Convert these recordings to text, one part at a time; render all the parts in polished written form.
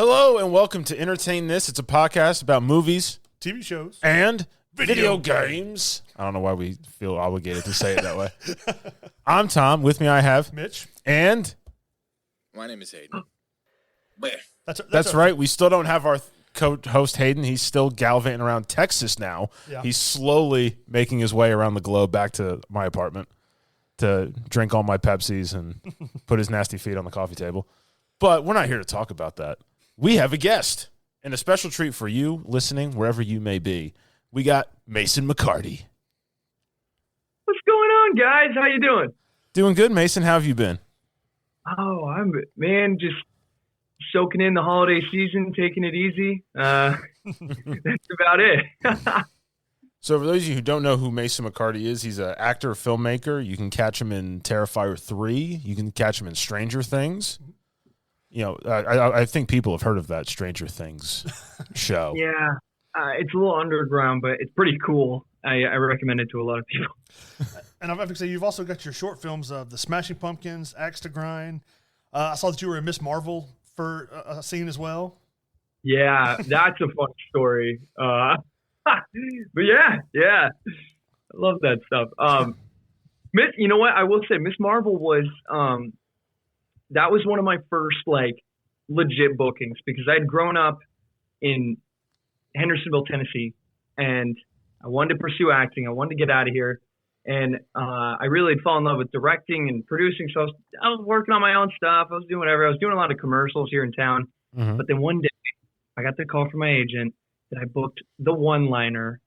Hello and welcome to Entertain This. It's a podcast about movies, TV shows, and video games. I don't know why we feel obligated to say it that way. I'm Tom. With me I have Mitch. And my name is Hayden. That's right. We still don't have our co-host Hayden. He's still gallivanting around Texas now. Yeah. He's slowly making his way around the globe back to my apartment to drink all my Pepsis and put his nasty feet on the coffee table. But we're not here to talk about that. We have a guest and a special treat for you listening wherever you may be. We got Mason Mecartea. What's going on, guys? How you doing? Doing good, Mason. How have you been? Oh, just soaking in the holiday season, taking it easy. That's about it. So for those of you who don't know who Mason Mecartea is, he's an actor, filmmaker. You can catch him in Terrifier 3. You can catch him in Stranger Things. You know, I think people have heard of that Stranger Things show. Yeah, it's a little underground, but it's pretty cool. I recommend it to a lot of people. And I have to say, you've also got your short films of The Smashing Pumpkins, Axe to Grind. I saw that you were in Miss Marvel for a scene as well. Yeah, that's a fun story. But yeah, I love that stuff. You know what? I will say Miss Marvel was that was one of my first legit bookings because I had grown up in Hendersonville, Tennessee, and I wanted to pursue acting. I wanted to get out of here, and I really had fallen in love with directing and producing. So I was working on my own stuff. I was doing whatever. I was doing a lot of commercials here in town. Mm-hmm. But then one day, I got the call from my agent that I booked the one-liner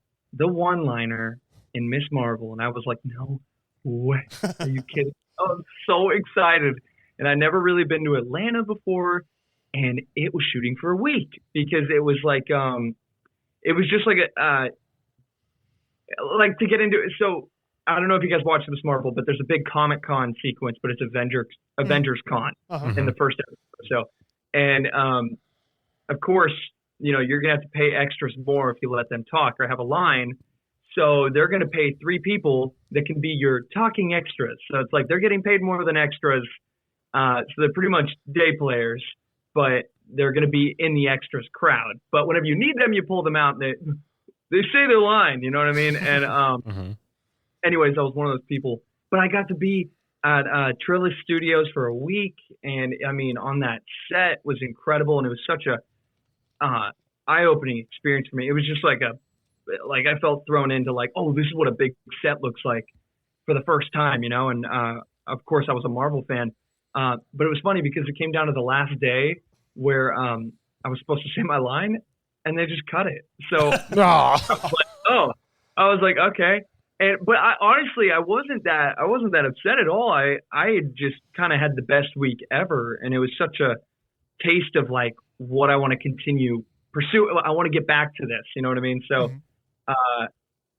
in Miss Marvel. And I was like, no way. Are you kidding? I was so excited. And I'd never really been to Atlanta before. And it was shooting for a week because it was it was just to get into it. So I don't know if you guys watched Miss Marvel, but there's a big Comic Con sequence, but it's Avengers Con in the first episode. So, and of course, you know, you're going to have to pay extras more if you let them talk or have a line. So they're going to pay 3 people that can be your talking extras. So it's like they're getting paid more than extras. So they're pretty much day players, but they're going to be in the extras crowd. But whenever you need them, you pull them out and they say their line, you know what I mean? And anyways, I was one of those people. But I got to be at Trillis Studios for a week. And, I mean, on that set was incredible. And it was such a eye-opening experience for me. It was just I felt thrown into oh, this is what a big set looks like for the first time, you know? And, of course, I was a Marvel fan. But it was funny because it came down to the last day where I was supposed to say my line, and they just cut it. So I was like, okay. But honestly, I wasn't that upset at all. I had just kind of had the best week ever, and it was such a taste of what I want to continue pursue. I want to get back to this. You know what I mean? So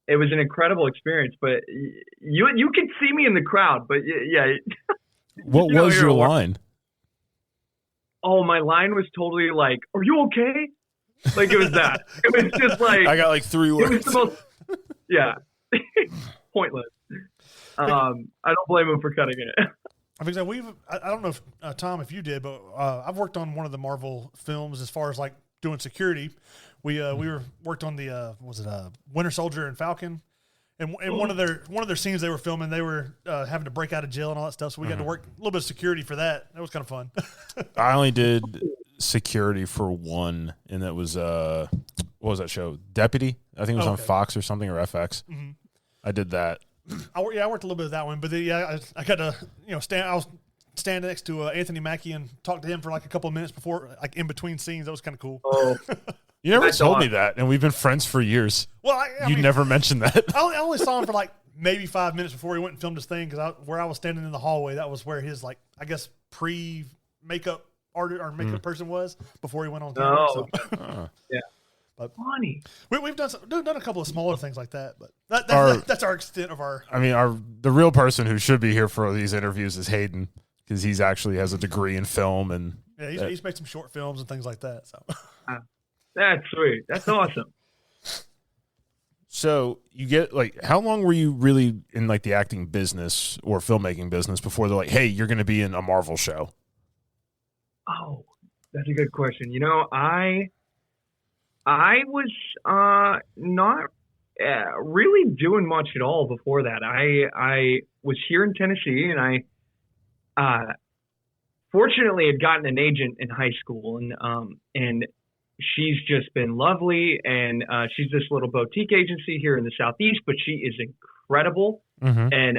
it was an incredible experience. But you can see me in the crowd. But yeah. What was your line? Oh, my line was totally "Are you okay?" It was that. It was just I got 3 words. It was the most, yeah, pointless. I don't blame him for cutting it. I think that I don't know if Tom, if you did, but I've worked on one of the Marvel films as far as doing security. We worked on the Winter Soldier and Falcon. And one of their scenes they were filming, they were having to break out of jail and all that stuff. So we got to work a little bit of security for that. That was kind of fun. I only did security for one, and that was what was that show? Deputy. I think it was on Fox or something, or FX. Mm-hmm. I did that. I worked a little bit of that one, but I got to stand. I was standing next to Anthony Mackie and talk to him for a couple of minutes before, in between scenes. That was kind of cool. Oh. You never told me that, and we've been friends for years. Well, I mean, never mentioned that. I only saw him for maybe 5 minutes before he went and filmed his thing, because where I was standing in the hallway, that was where his I guess pre-makeup artist or makeup person was before he went on camera. Oh, so. Yeah. But funny. We've done a couple of smaller things like that, but that's our extent of our. I mean, the real person who should be here for these interviews is Hayden, because he's actually has a degree in film and he's made some short films and things like that. So. That's sweet. That's awesome. So you get how long were you really in the acting business or filmmaking business before they're like, hey, you're going to be in a Marvel show? Oh, That's a good question. I was not really doing much at all before that. I was here in Tennessee, and I fortunately had gotten an agent in high school, and she's just been lovely, and she's this little boutique agency here in the Southeast, but she is incredible. And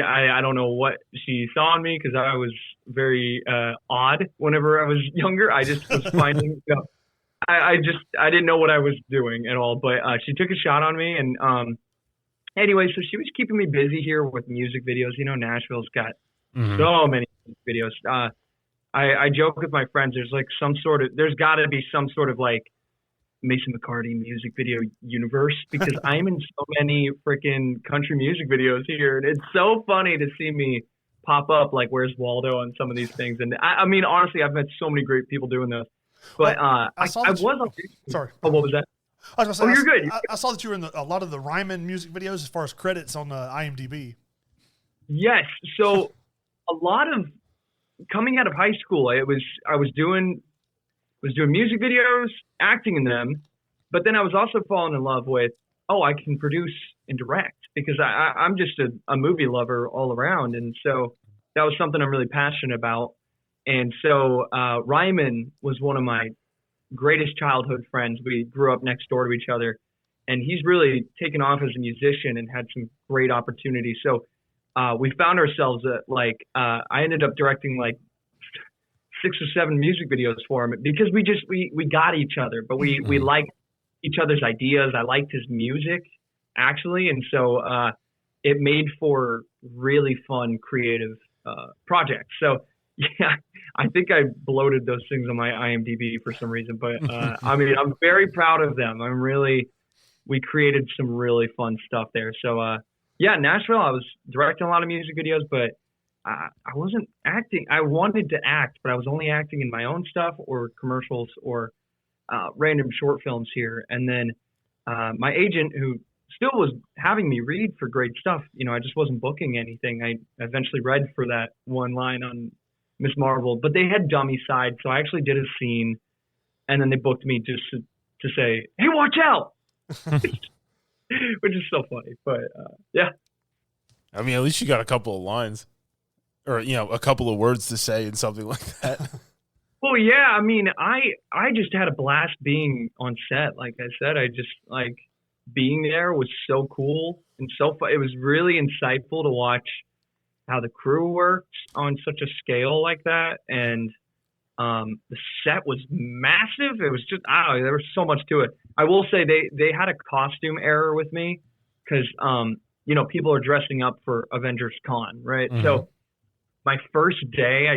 I don't know what she saw in me, because I was very odd whenever I was younger. I just was finding, I didn't know what I was doing at all, but she took a shot on me. And anyway, so she was keeping me busy here with music videos. Nashville's got so many videos. I joke with my friends, there's got to be some sort of like Mason Mecartea music video universe, because I'm in so many freaking country music videos here, and it's so funny to see me pop up like Where's Waldo on some of these things. And I mean, honestly, I've met so many great people doing this. But I was on. Sorry. Oh, what was that? I was gonna say, you're good. I saw that you were in a lot of the Ryman music videos as far as credits on IMDb. Yes. So a lot of coming out of high school, I was doing music videos, acting in them, but then I was also falling in love with, I can produce and direct, because I'm just a movie lover all around. And so that was something I'm really passionate about. And so Ryman was one of my greatest childhood friends. We grew up next door to each other, and he's really taken off as a musician and had some great opportunities. So we found ourselves I ended up directing like 6 or 7 music videos for him, because we got each other, but we liked each other's ideas. I liked his music, actually. And so it made for really fun, creative projects. So yeah, I think I bloated those things on my IMDb for some reason, but I mean, I'm very proud of them. We created some really fun stuff there. So yeah, Nashville, I was directing a lot of music videos, but I wasn't acting. I wanted to act, but I was only acting in my own stuff or commercials or random short films here. And then my agent, who still was having me read for great stuff, I just wasn't booking anything. I eventually read for that one line on Miss Marvel, but they had dummy side, so I actually did a scene, and then they booked me just to say, "Hey, watch out," which is so funny. But yeah, I mean, at least you got a couple of lines, or a couple of words to say and something like that. Well, yeah, I mean, I just had a blast being on set. Like I said, I just being there was so cool and so fun. It was really insightful to watch how the crew works on such a scale like that. And the set was massive. It was just, I don't know, there was so much to it. I will say they had a costume error with me, because, people are dressing up for Avengers Con, right? Mm-hmm. So my first day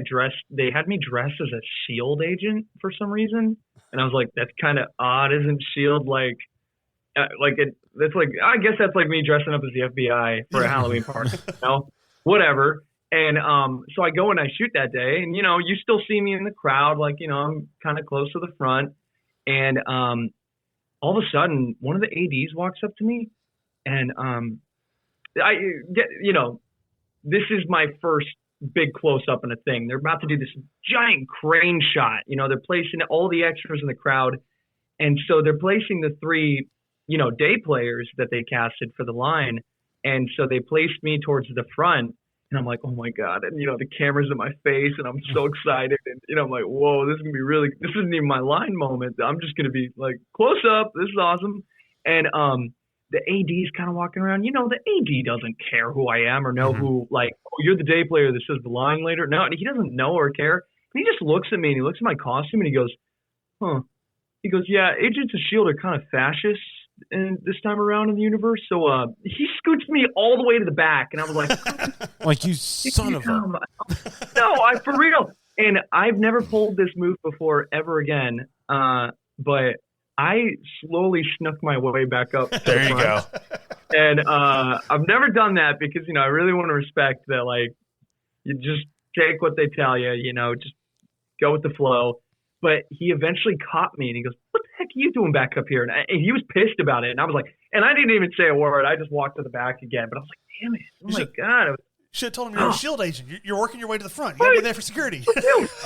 they had me dressed as a S.H.I.E.L.D. agent for some reason. And I was like, that's kind of odd. Isn't S.H.I.E.L.D. I guess that's like me dressing up as the FBI for a Halloween party, whatever. And so I go and I shoot that day, and you still see me in the crowd, I'm kind of close to the front, and all of a sudden one of the ADs walks up to me, and I get, this is my first big close up in a thing. They're about to do this giant crane shot. They're placing all the extras in the crowd, and so they're placing the 3 day players that they casted for the line. And so they placed me towards the front, and I'm like, oh my God. And, the camera's in my face, and I'm so excited. And, I'm like, whoa, this isn't even my line moment. I'm just going to be like, close up. This is awesome. And the AD's kind of walking around. The AD doesn't care who I am or know who, you're the day player that says the line later. No, he doesn't know or care. And he just looks at me, and he looks at my costume, and he goes, huh. He goes, yeah, Agents of S.H.I.E.L.D. are kind of fascist and this time around in the universe. So he scoots me all the way to the back, and I was like, like, you son of a... No, for real. And I've never pulled this move before ever again, but I slowly snuck my way back up. There you go. And I've never done that because, I really want to respect that, you just take what they tell you, just go with the flow. But he eventually caught me, and he goes, what the heck are you doing back up here? And he was pissed about it. And I was like, and I didn't even say a word. I just walked to the back again. But I was like, damn it. Oh, my God. Should have told him you're a SHIELD agent. You're working your way to the front. You got to be there for security.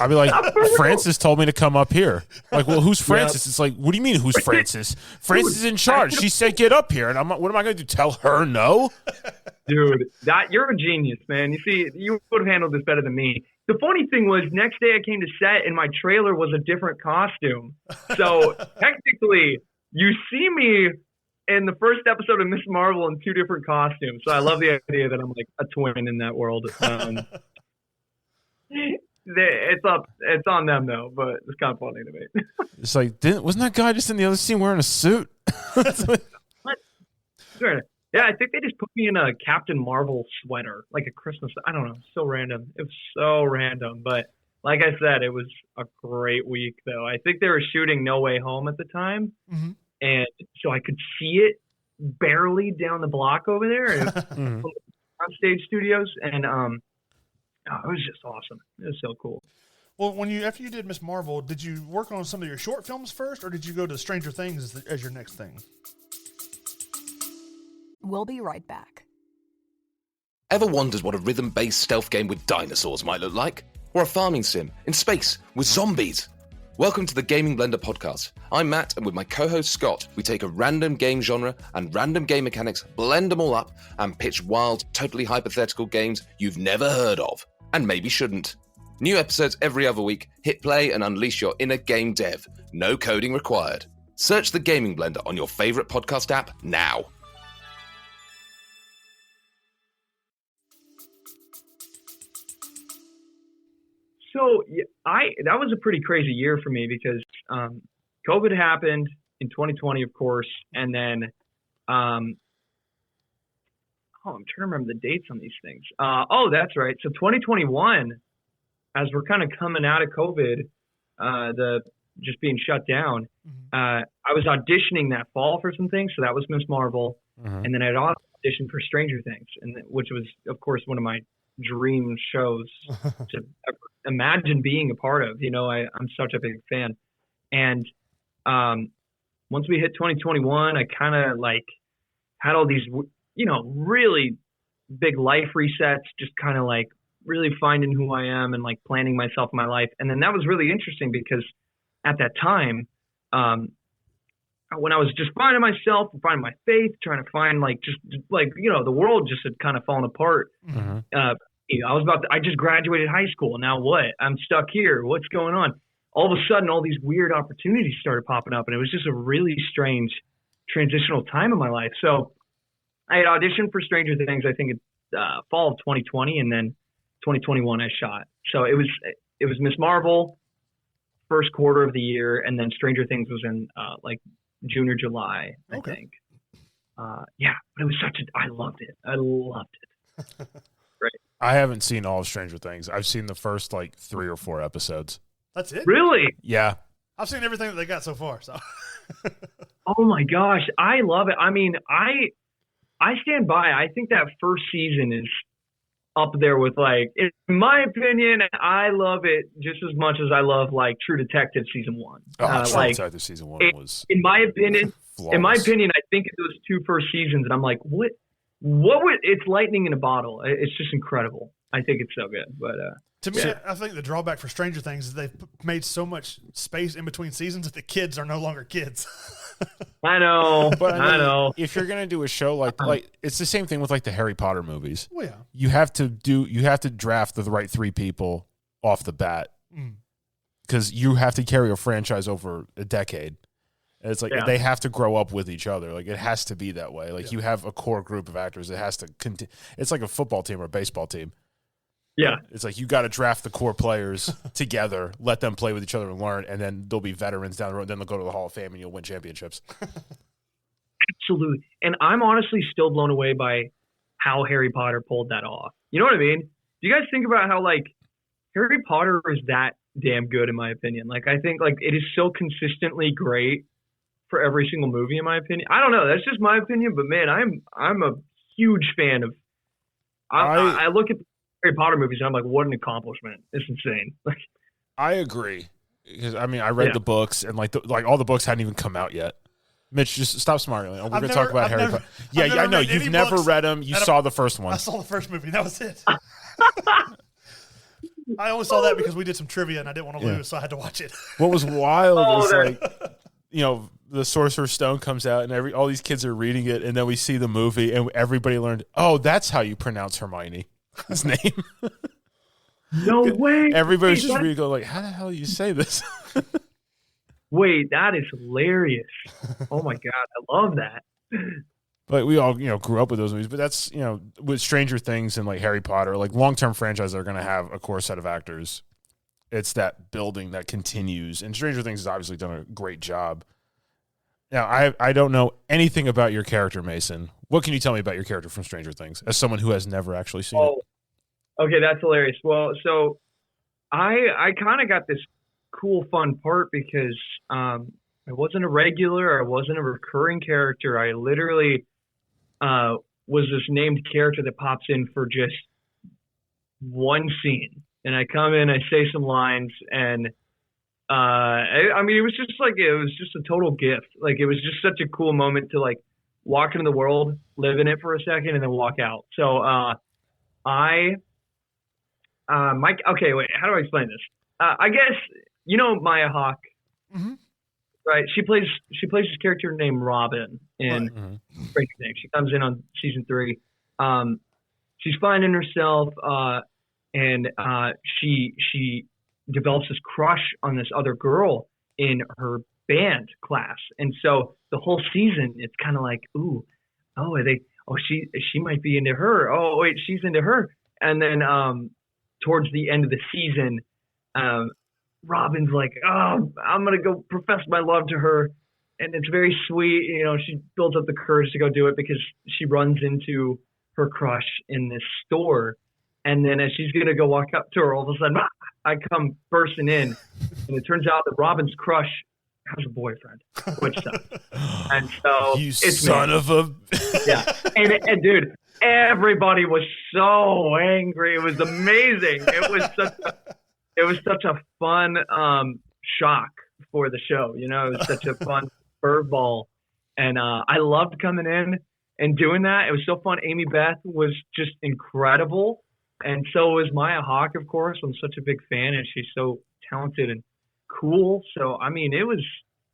I'd be like, Francis told me to come up here. Like, well, who's Francis? Yep. It's like, what do you mean, who's Francis? Francis is in charge. She said, get up here. And what am I going to do? Tell her no? Dude, you're a genius, man. You see, you would have handled this better than me. The funny thing was, next day I came to set, and my trailer was a different costume. So technically, you see me in the first episode of Miss Marvel in 2 different costumes. So I love the idea that I'm like a twin in that world. It's on them though, but it's kind of funny to me. It's like, wasn't that guy just in the other scene wearing a suit? What? Yeah, I think they just put me in a Captain Marvel sweater, like a Christmas. I don't know, so random. It was so random, but like I said, it was a great week though. I think they were shooting No Way Home at the time. Mm-hmm. And so I could see it barely down the block over there on Stage Studios. And it was just awesome. It was so cool. Well, after you did Miss Marvel, did you work on some of your short films first, or did you go to Stranger Things as your next thing? We'll be right back. Ever wondered what a rhythm-based stealth game with dinosaurs might look like? Or a farming sim in space with zombies? Welcome to the Gaming Blender podcast. I'm Matt, and with my co-host Scott, we take a random game genre and random game mechanics, blend them all up, and pitch wild, totally hypothetical games you've never heard of, and maybe shouldn't. New episodes every other week. Hit play and unleash your inner game dev. No coding required. Search the Gaming Blender on your favorite podcast app now. So that was a pretty crazy year for me because COVID happened in 2020, of course, and then I'm trying to remember the dates on these things. That's right. So 2021, as we're kind of coming out of COVID, the just being shut down, I was auditioning that fall for some things. So that was Miss Marvel, and then I'd also auditioned for Stranger Things, which was, of course, one of my dream shows to ever imagine being a part of. I'm such a big fan. And once we hit 2021, I kind of like had all these, really big life resets, just kind of like really finding who I am and like planning myself in my life. And then that was really interesting because at that time, when I was just finding myself and finding my faith, trying to find the world just had kind of fallen apart. I just graduated high school. Now what? I'm stuck here. What's going on? All of a sudden, all these weird opportunities started popping up, and it was just a really strange transitional time in my life. So I had auditioned for Stranger Things, I think, fall of 2020, and then 2021 I shot. So it was Miss Marvel, first quarter of the year, and then Stranger Things was in June or July, I think. But it was I loved it. I loved it. Right. I haven't seen all of Stranger Things. I've seen the first 3 or 4 episodes. That's it? Really? Yeah. I've seen everything that they got so far. So. Oh my gosh, I love it. I mean, I stand by. I think that first season is up there with in my opinion, I love it just as much as I love True Detective season 1. True Detective season 1 was in my opinion. Flawless. In my opinion, I think of those 2 first seasons, and I'm like, what would it's lightning in a bottle. It's just incredible. I think it's so good. But to me, I think the drawback for Stranger Things is they've made so much space in between seasons that the kids are no longer kids. I know, but I know. If you're gonna do a show like it's the same thing with the Harry Potter movies. Well, yeah, you have to draft the right 3 people off the bat because you have to carry a franchise over a decade. And it's they have to grow up with each other. It has to be that way. You have a core group of actors. It has to continue. It's like a football team or a baseball team. Yeah. It's you got to draft the core players together, let them play with each other and learn, and then there'll be veterans down the road. Then they'll go to the Hall of Fame and you'll win championships. Absolutely. And I'm honestly still blown away by how Harry Potter pulled that off. You know what I mean? Do you guys think about how Harry Potter is that damn good in my opinion? I think it is so consistently great for every single movie, in my opinion. I don't know. That's just my opinion, but man, I'm a huge fan of. I look at the Harry Potter movies and I'm like, what an accomplishment! It's insane. I agree because I read the books and all the books hadn't even come out yet. Mitch, just stop smiling. We're going to talk about Harry Potter. Yeah, I know. You've never read them. You saw the first one. I saw the first movie. That was it. I only saw that because we did some trivia and I didn't want to lose, so I had to watch it. What was wild was the Sorcerer's Stone comes out and all these kids are reading it, and then we see the movie and everybody learned, oh, that's how you pronounce Hermione. His name. No way. Everybody's just reading, going like, how the hell do you say this? Wait, that is hilarious. Oh my God, I love that. But we all, grew up with those movies. But that's, with Stranger Things and like Harry Potter, like long-term franchises are going to have a core set of actors. It's that building that continues. And Stranger Things has obviously done a great job. Now, I don't know anything about your character, Mason. What can you tell me about your character from Stranger Things as someone who has never actually seen it? Okay, that's hilarious. Well, so I kind of got this cool, fun part because I wasn't a regular. I wasn't a recurring character. I literally was this named character that pops in for just one scene. And I come in, I say some lines, and I mean, it was just a total gift. Like, it was just such a cool moment to like walk into the world, live in it for a second, and then walk out. So Mike, okay, wait, how do I explain this? I guess, Maya Hawke, right? She plays this character named Robin in Stranger Things. She comes in on season 3. She's finding herself, and she develops this crush on this other girl in her band class. And so the whole season, it's kind of like, she might be into her. Oh, wait, she's into her. And then towards the end of the season, Robin's like, oh, I'm going to go profess my love to her. And it's very sweet. She builds up the courage to go do it because she runs into her crush in this store. And then as she's going to go walk up to her, all of a sudden, I come bursting in. And it turns out that Robin's crush has a boyfriend, which sucks. And so you son of a... Yeah. And dude, everybody was so angry. It was amazing. It was such a fun shock for the show. It was such a fun curveball. And I loved coming in and doing that. It was so fun. Amy Beth was just incredible. And so was Maya Hawke, of course. I'm such a big fan, and she's so talented and cool. So, I mean, it was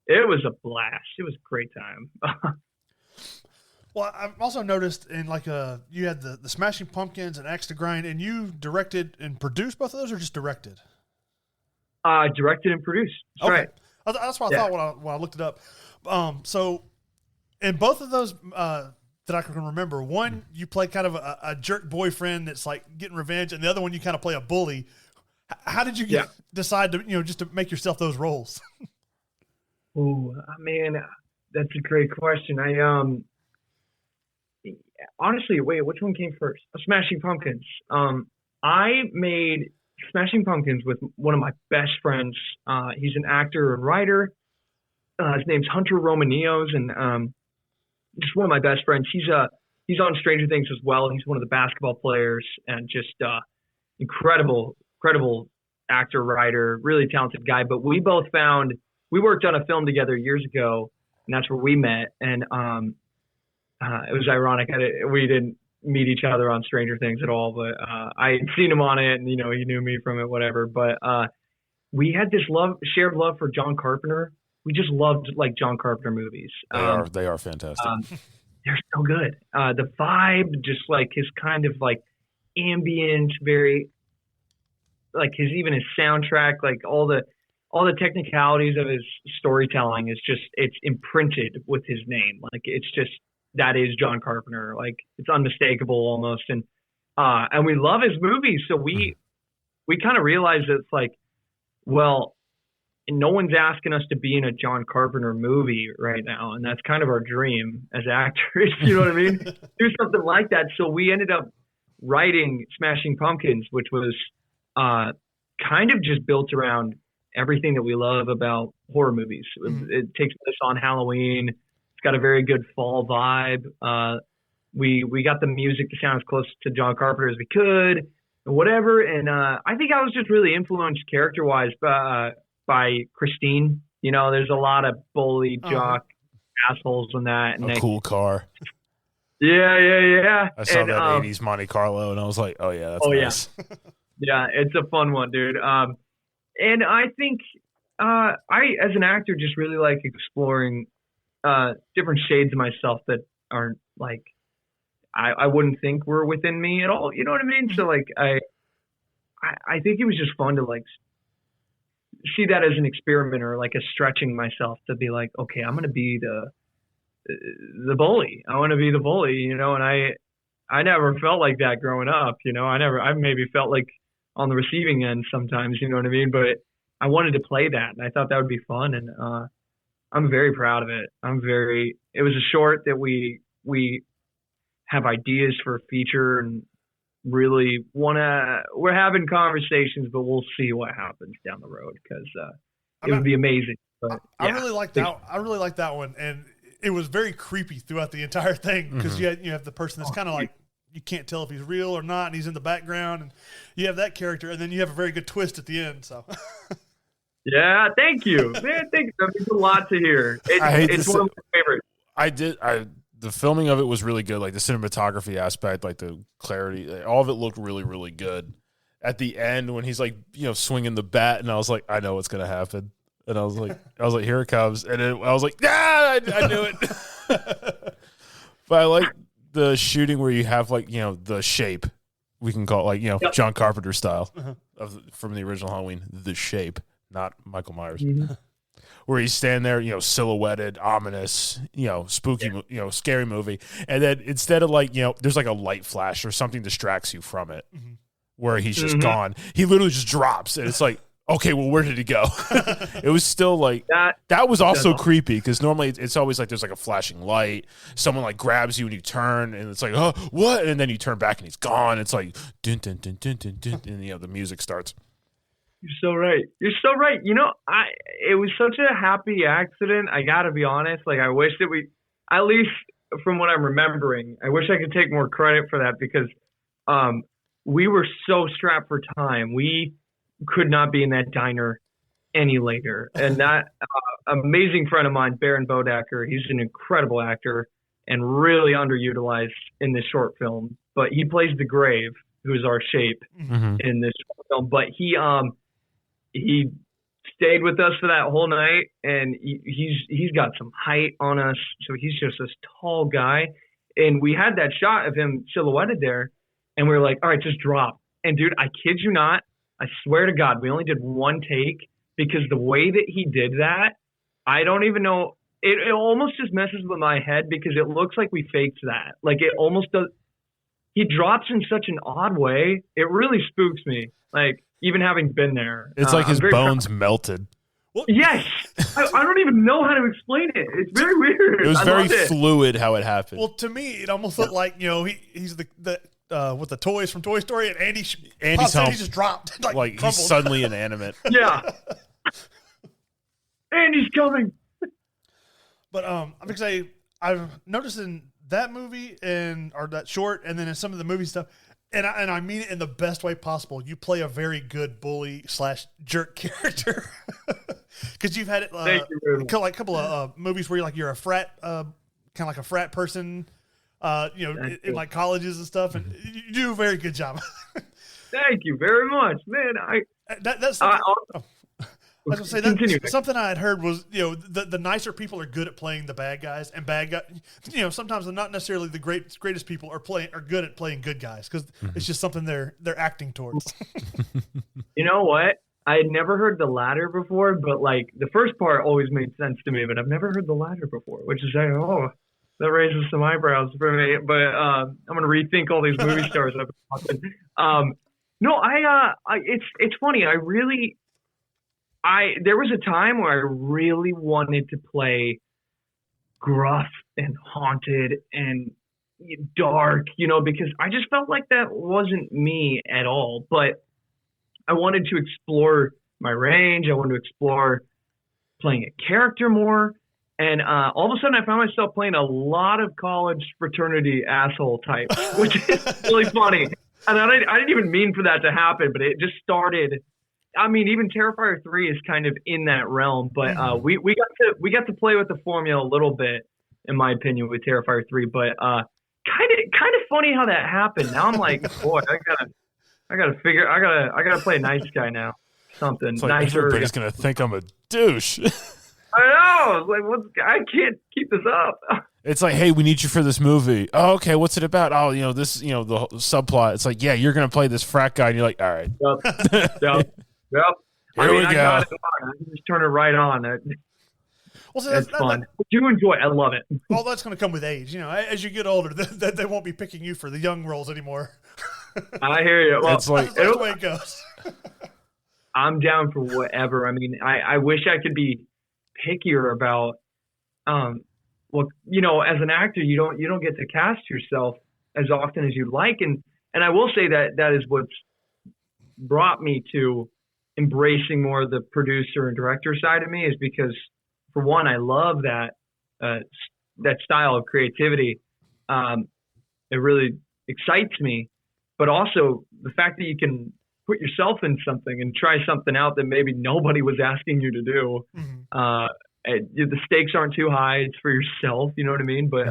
a blast. It was a great time. Well, I've also noticed in you had the Smashing Pumpkins and Axe to Grind, and you directed and produced both of those, or just directed? Directed and produced. That's okay. Right. That's what I thought when I looked it up. So, in both of those that I can remember, one you play kind of a jerk boyfriend that's like getting revenge, and the other one you kind of play a bully. How did you decide to just to make yourself those roles? Oh man, that's a great question. I honestly, wait, which one came first? Smashing Pumpkins. I made Smashing Pumpkins with one of my best friends. He's an actor and writer. His name's Hunter Romanios, and just one of my best friends. He's on Stranger Things as well. He's one of the basketball players, and just incredible actor, writer, really talented guy. But we worked on a film together years ago, and that's where we met. And it was ironic. We didn't meet each other on Stranger Things at all, but I had seen him on it, and he knew me from it, whatever. But we had this shared love for John Carpenter. We just loved like John Carpenter movies. They are fantastic. They're so good. The vibe, just like his kind of like ambient, very like even his soundtrack, like all the technicalities of his storytelling it's imprinted with his name. Like that is John Carpenter. Like it's unmistakable almost. And we love his movies. So we kind of realized that it's like, well, no one's asking us to be in a John Carpenter movie right now. And that's kind of our dream as actors. You know what I mean? Do something like that. So we ended up writing Smashing Pumpkins, which was kind of just built around everything that we love about horror movies. It takes place on Halloween. It's got a very good fall vibe. We got the music to sound as close to John Carpenter as we could, and whatever. And I think I was just really influenced character-wise by Christine. There's a lot of bully, jock assholes and that. And cool car. Yeah. I saw that 80s Monte Carlo, and I was like, oh, yeah, that's nice. Yeah, it's a fun one, dude. And I think I, as an actor, just really like exploring different shades of myself that aren't like I wouldn't think were within me at all. You know what I mean? So like I think it was just fun to like see that as an experiment or like a stretching myself to be like, okay, I'm gonna be the bully. I want to be the bully, you know. And I never felt like that growing up, you know. I maybe felt like on the receiving end sometimes, you know what I mean? But I wanted to play that, and I thought that would be fun, and I'm very proud of it. It was a short that we have ideas for a feature and really we're having conversations, but we'll see what happens down the road because it would be amazing. But I really like that. I really like that one, and it was very creepy throughout the entire thing because you have the person that's kind of like you can't tell if he's real or not, and he's in the background, and you have that character, and then you have a very good twist at the end. So. Yeah, thank you, man. Thanks. That means a lot to hear. It's one of my favorites. The filming of it was really good, like the cinematography aspect, like the clarity, all of it looked really, really good. At the end, when he's like, swinging the bat, and I was like, I know what's gonna happen, and I was like, here it comes, and then I was like, I knew it. But I like the shooting where you have like, the shape, we can call it like, John Carpenter style from the original Halloween, the shape, not Michael Myers. Mm-hmm. Where he's standing there, silhouetted, ominous, spooky, scary movie. And then instead of like, there's like a light flash or something distracts you from it where he's just gone. He literally just drops and it's like, okay, well, where did he go? It was still like, that was also creepy because normally it's always like there's like a flashing light. Someone like grabs you and you turn and it's like, oh, what? And then you turn back and he's gone. It's like, dun, dun, dun, dun, dun, dun, and the music starts. You're so right. It was such a happy accident. I got to be honest. Like, I wish that at least from what I'm remembering, I wish I could take more credit for that because we were so strapped for time. We could not be in that diner any later. And that amazing friend of mine, Baron Bodacker, he's an incredible actor and really underutilized in this short film. But he plays the Grave, who's our shape in this short film. But he stayed with us for that whole night, and he's got some height on us, so he's just this tall guy. And we had that shot of him silhouetted there, and we were like, all right, just drop. And dude, I kid you not, I swear to God, we only did one take because the way that he did that, I don't even know. It almost just messes with my head because it looks like we faked that. Like it almost does. He drops in such an odd way. It really spooks me. Like, even having been there. It's like his bones melted. Well, yes. I don't even know how to explain it. It's very weird. It was very fluid how it happened. Well, to me, it almost looked like, he's the with the toys from Toy Story, and Andy's home. He just dropped. Like he's suddenly inanimate. Yeah. Andy's coming. But I'm going to say, I've noticed in that movie or that short, and then in some of the movie stuff, and I mean it in the best way possible. You play a very good bully / jerk character because you've had it like a couple of movies where you're a frat, kind of like a frat person, in like colleges and stuff, and you do a very good job. Thank you very much, man. That's something, I was going to say that something I had heard was, the nicer people are good at playing the bad guys, and bad guys, sometimes they're not necessarily the greatest people are good at playing good guys because it's just something they're acting towards. You know what? I had never heard the latter before, but like the first part always made sense to me, but I've never heard the latter before, which is saying, that raises some eyebrows for me. But I'm going to rethink all these movie stars I've been watching. No, it's funny. There was a time where I really wanted to play gruff and haunted and dark, because I just felt like that wasn't me at all. But I wanted to explore my range. I wanted to explore playing a character more. And all of a sudden I found myself playing a lot of college fraternity asshole types, which is really funny. And I didn't even mean for that to happen, but it just started I mean, even Terrifier 3 is kind of in that realm, but we got to play with the formula a little bit, in my opinion, with Terrifier 3. But kind of funny how that happened. Now I'm like, boy, I gotta play a nice guy now. Something it's like nicer. Everybody's gonna think I'm a douche. I know. Like, I can't keep this up. It's like, hey, we need you for this movie. Oh, okay, what's it about? Oh, this, the subplot. It's like, yeah, you're gonna play this frat guy, and you're like, all right. Yep. Here we go. I just turn it right on. Well, so that's fun. I do enjoy it. I love it. All that's going to come with age. As you get older, they won't be picking you for the young roles anymore. I hear you. Well, it's like that's the way it goes. I'm down for whatever. I mean, I wish I could be pickier about. As an actor, you don't get to cast yourself as often as you'd like, and I will say that is what's brought me to embracing more of the producer and director side of me, is because, for one, I love that style of creativity. It really excites me, but also the fact that you can put yourself in something and try something out that maybe nobody was asking you to do. Mm-hmm. The stakes aren't too high. It's for yourself. You know what I mean? But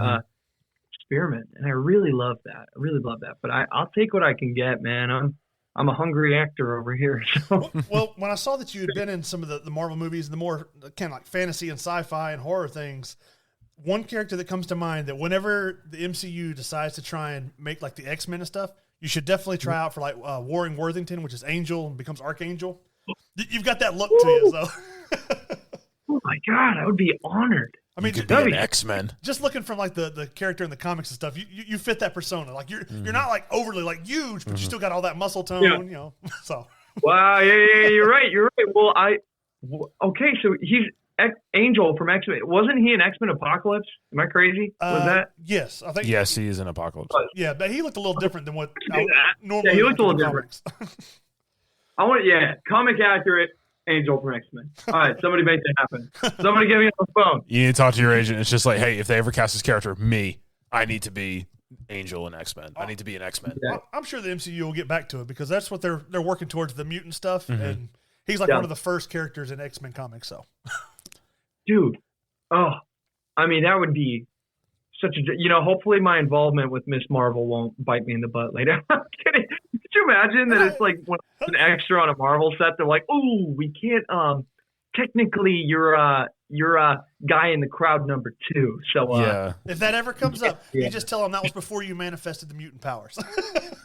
experiment, and I really love that. But I'll take what I can get, man. I'm a hungry actor over here. So. Well, when I saw that you had been in some of the Marvel movies, the more kind of like fantasy and sci-fi and horror things, one character that comes to mind that whenever the MCU decides to try and make like the X-Men and stuff, you should definitely try out for like Warren Worthington, which is Angel and becomes Archangel. You've got that look to you, so. Oh my God, I would be honored. I mean, you could be an X-Men. Just looking from like the character in the comics and stuff, you fit that persona. Like you're not like overly like huge, but you still got all that muscle tone, So. Wow, yeah, you're right. Well, okay, so he's Angel from X-Men. Wasn't he in X-Men Apocalypse? Am I crazy? Was that? Yes, I think. Yes, he is in Apocalypse. Yeah, but he looked a little different than what Yeah, normally. he looked a little different. Comic accurate. Angel from X-Men. All right, somebody make that happen. Somebody get me on the phone. You need to talk to your agent. It's just like, hey, if they ever cast this character, I need to be Angel in X-Men. I need to be an X-Men. Yeah. I'm sure the MCU will get back to it because that's what they're working towards, the mutant stuff, and he's like one of the first characters in X-Men comics. So, dude, I mean that would be such a hopefully my involvement with Miss Marvel won't bite me in the butt later. I'm kidding. Could you imagine that it's like when an extra on a Marvel set, they're like, oh, we can't, technically you're a guy in the crowd number 2. So, if that ever comes up, you just tell them that was before you manifested the mutant powers.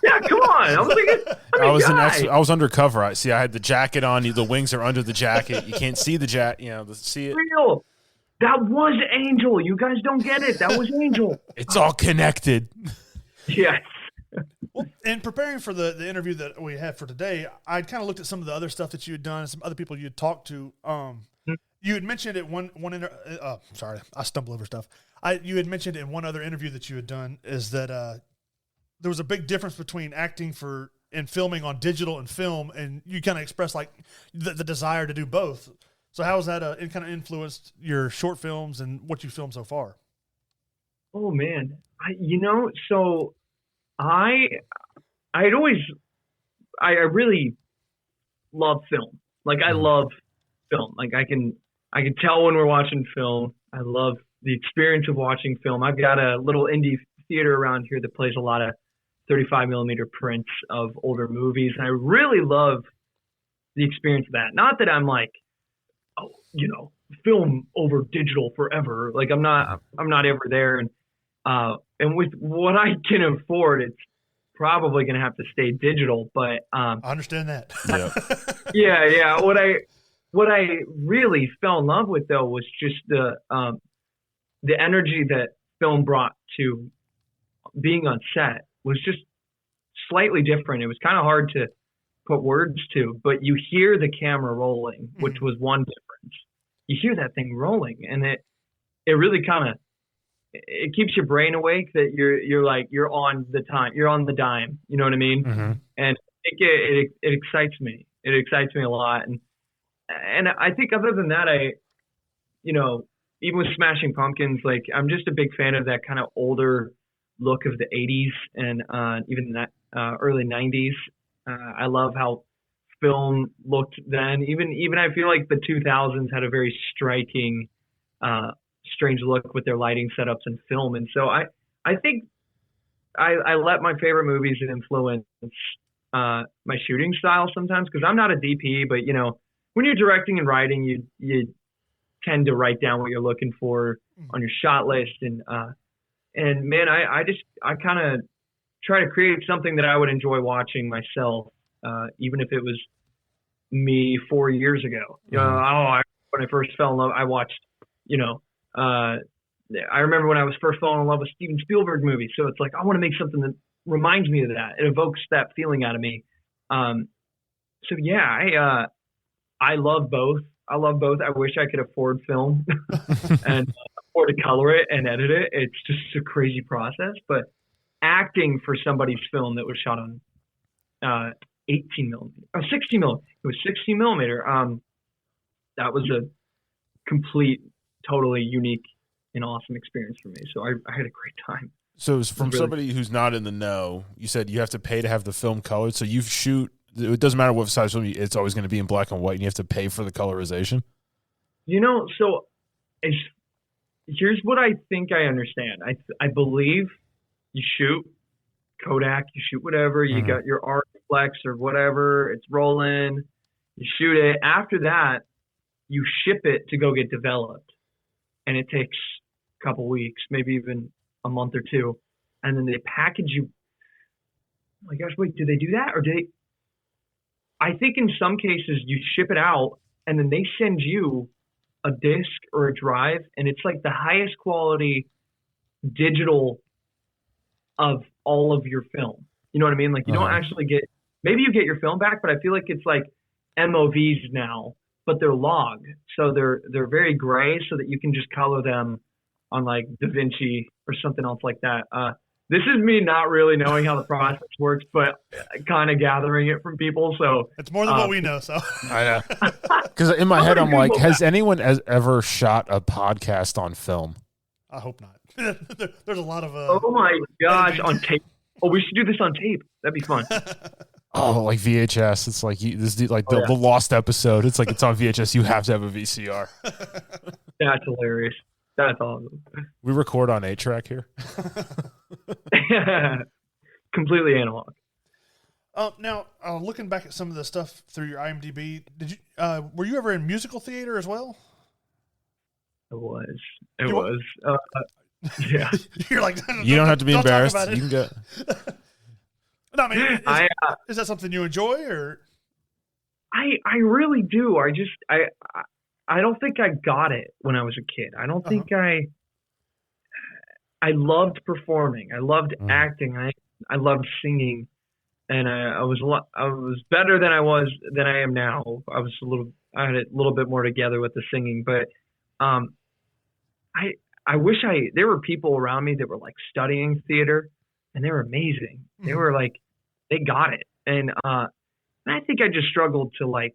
Yeah, come on. I was undercover. I had the jacket on. The wings are under the jacket. You can't see the see it. Real. That was Angel. You guys don't get it. That was Angel. It's all connected. Yes. Well, in preparing for the interview that we had for today, I kind of looked at some of the other stuff that you had done, some other people you had talked to. You had mentioned at sorry, I stumble over stuff. You had mentioned in one other interview that you had done is that there was a big difference between acting and filming on digital and film, and you kind of expressed like the desire to do both. So how has that it kind of influenced your short films and what you filmed so far? Oh man, I really love film. Like I love film. Like I can tell when we're watching film. I love the experience of watching film. I've got a little indie theater around here that plays a lot of 35 millimeter prints of older movies. And I really love the experience of that. Not that I'm like, film over digital forever. Like I'm not ever there. And with what I can afford, it's probably going to have to stay digital, but I understand that. Yeah. What I really fell in love with though was just the energy that film brought to being on set was just slightly different. It was kind of hard to put words to, but you hear the camera rolling, which was one difference. You hear that thing rolling, and it really kind of it keeps your brain awake that you're on the time, you're on the dime, you know what I mean? Mm-hmm. And it excites me. It excites me a lot. And I think other than that, even with Smashing Pumpkins, like I'm just a big fan of that kind of older look of the 80s and even that early 90s. I love how film looked then. Even I feel like the 2000s had a very striking, strange look with their lighting setups and film. And so I think I let my favorite movies influence my shooting style sometimes, because I'm not a DP, but when you're directing and writing, you tend to write down what you're looking for on your shot list, and man, I kind of try to create something that I would enjoy watching myself, even if it was me 4 years ago. When I first fell in love, I watched, I remember when I was first falling in love with Steven Spielberg movies. So it's like, I want to make something that reminds me of that. It evokes that feeling out of me. So yeah, I love both. I wish I could afford film and afford to color it and edit it. It's just a crazy process. But acting for somebody's film that was shot on 18 millimeter, 16 millimeter. It was 16 millimeter. That was a complete, totally unique and awesome experience for me. So I had a great time. So it's from somebody who's not in the know, you said you have to pay to have the film colored. So you shoot, it doesn't matter what size film, it's always going to be in black and white, and you have to pay for the colorization? So here's what I think I understand. I believe you shoot Kodak, you shoot whatever, you got your art flex or whatever, it's rolling, you shoot it. After that, you ship it to go get developed. And it takes a couple weeks, maybe even a month or two. And then they package you. Oh my gosh, wait, do they do that? Or I think in some cases you ship it out and then they send you a disc or a drive, and it's like the highest quality digital of all of your film. You know what I mean? Like you don't actually get, maybe you get your film back, but I feel like it's like MOVs now, but they're logged. So they're very gray so that you can just color them on like DaVinci or something else like that. This is me not really knowing how the process works, but kind of gathering it from people. So it's more than what we know. So I know, because in my head I'm like, has anyone ever shot a podcast on film? I hope not. There's a lot of. Oh my gosh, on tape. Oh, we should do this on tape. That'd be fun. Oh, like VHS. It's like the lost episode. It's like it's on VHS. You have to have a VCR. That's hilarious. That's awesome. We record on 8-track here. Completely analog. Now, looking back at some of the stuff through your IMDb, were you ever in musical theater as well? It was. Yeah. You're like, you don't have to be embarrassed. You can go. No, I mean, is that something you enjoy, or? I really do. I don't think I got it when I was a kid. I don't think I loved performing. I loved acting. I loved singing, and I was better than I am now. I had it a little bit more together with the singing, but I wish there were people around me that were like studying theater, and they were amazing. They were like, they got it. And I think I just struggled to like,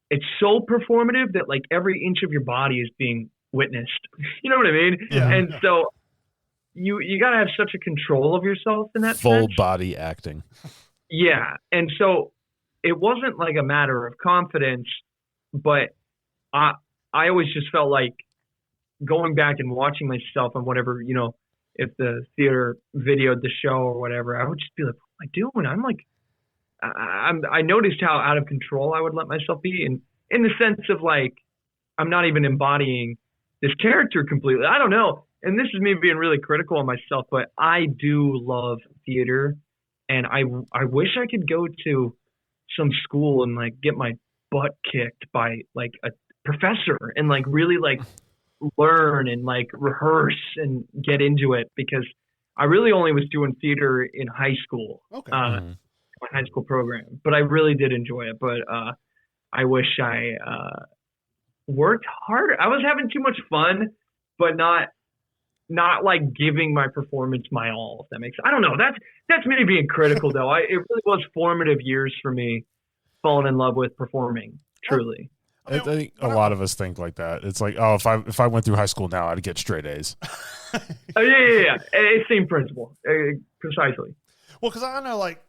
it's so performative that like every inch of your body is being witnessed. You know what I mean? Yeah. And so you got to have such a control of yourself in that full sense. body acting. Yeah. And so it wasn't like a matter of confidence, but I always just felt like going back and watching myself on whatever, if the theater videoed the show or whatever, I would just be like, what am I doing? I'm like, I noticed how out of control I would let myself be, and in the sense of like, I'm not even embodying this character completely. I don't know. And this is me being really critical of myself, but I do love theater, and I wish I could go to some school and like get my butt kicked by like a professor and like really like learn and like rehearse and get into it, because I really only was doing theater in high school. Okay. My high school program, but I really did enjoy it. But I wish I worked harder. I was having too much fun, but not like giving my performance my all, if that makes sense. I don't know. That's me being critical though. It really was formative years for me, falling in love with performing, truly. I think a lot of us think like that. It's like, oh, if I went through high school now, I'd get straight A's. Oh, yeah. It's same principle, precisely. Well, because I know, like,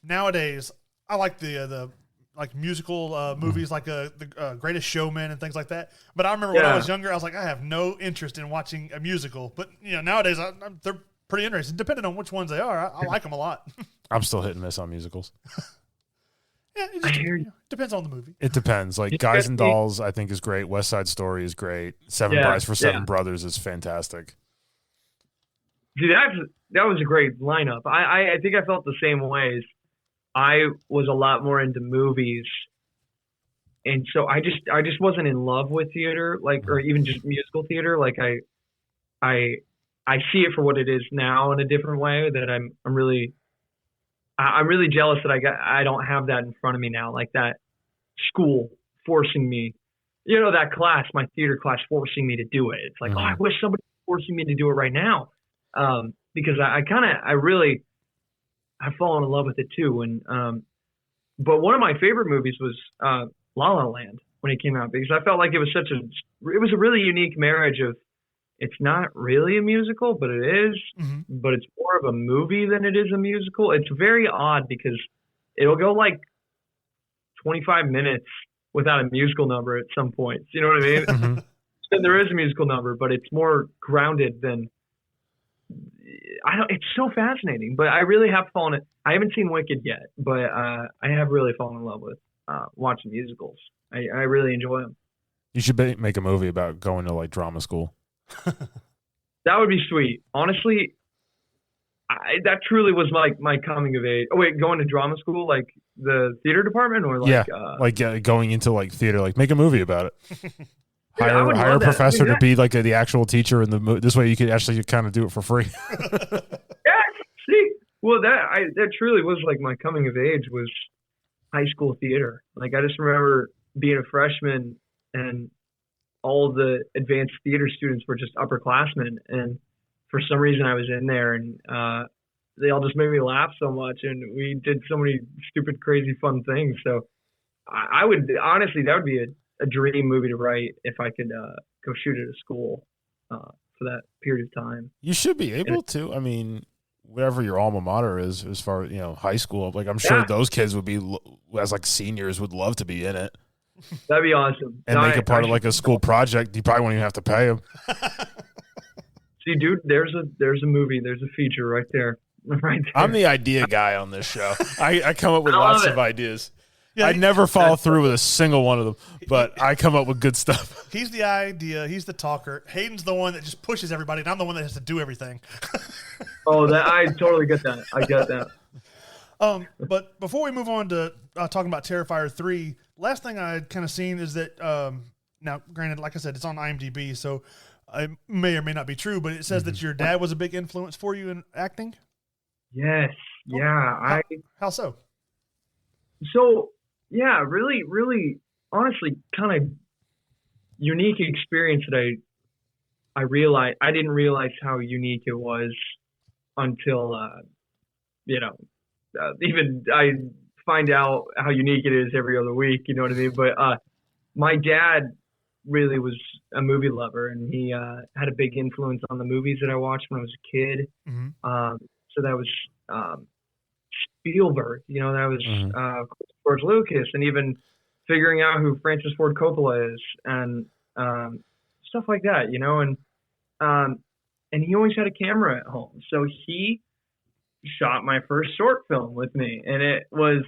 nowadays I like the like musical movies, like the Greatest Showman and things like that. But I remember when I was younger, I was like, I have no interest in watching a musical. But nowadays they're pretty interesting, depending on which ones they are. I like them a lot. I'm still hit and miss on musicals. Yeah, it just depends on the movie. It depends. Like Guys and Dolls, I think is great. West Side Story is great. Seven Brides for Seven Brothers is fantastic. See, that was a great lineup. I think I felt the same ways. I was a lot more into movies, and so I just wasn't in love with theater, like, or even just musical theater. Like I see it for what it is now in a different way. That I'm really jealous that I don't have that in front of me now, like that school forcing me, that class, my theater class forcing me to do it. It's like, I wish somebody was forcing me to do it right now. Because I've fallen in love with it too. And, but one of my favorite movies was, La La Land when it came out, because I felt like it was a really unique marriage of, it's not really a musical, but it is, but it's more of a movie than it is a musical. It's very odd because it'll go like 25 minutes without a musical number at some points. You know what I mean? And there is a musical number, but it's more grounded than, it's so fascinating, but I really have I haven't seen Wicked yet, but I have really fallen in love with watching musicals. I really enjoy them. You should make a movie about going to like drama school. That would be sweet. Honestly, that truly was like my coming of age. Oh wait, going to drama school, like the theater department, or like going into like theater, like make a movie about it. Hire a professor to be like the actual teacher in the movie. This way you could actually kind of do it for free. See, well, that truly was like my coming of age was high school theater. Like I just remember being a freshman and all the advanced theater students were just upperclassmen, and for some reason I was in there, and they all just made me laugh so much, and we did so many stupid, crazy, fun things. So I would honestly, that would be a dream movie to write if I could go shoot at a school for that period of time. You should be able to. I mean, whatever your alma mater is, as far as high school, like I'm sure those kids would be, as like seniors, would love to be in it. That'd be awesome. And make it part of like a school project. You probably won't even have to pay them. See, dude, there's a movie, there's a feature right there. Right there. I'm the idea guy on this show. I come up with lots of ideas. Yeah, I never follow through with a single one of them, but I come up with good stuff. He's the idea. He's the talker. Hayden's the one that just pushes everybody, and I'm the one that has to do everything. I totally get that. I get that. But before we move on to talking about Terrifier 3, last thing I had kind of seen is that, now, granted, like I said, it's on IMDb, so it may or may not be true, but it says that your dad was a big influence for you in acting? Yes. Yeah. How so? So, yeah, really, really, honestly, kind of unique experience that I realized. I didn't realize how unique it was until, even I find out how unique it is every other week, you know what I mean? But my dad really was a movie lover, and he had a big influence on the movies that I watched when I was a kid. So that was Spielberg, that was George Lucas, and even figuring out who Francis Ford Coppola is, and stuff like that, and he always had a camera at home. So he shot my first short film with me, and it was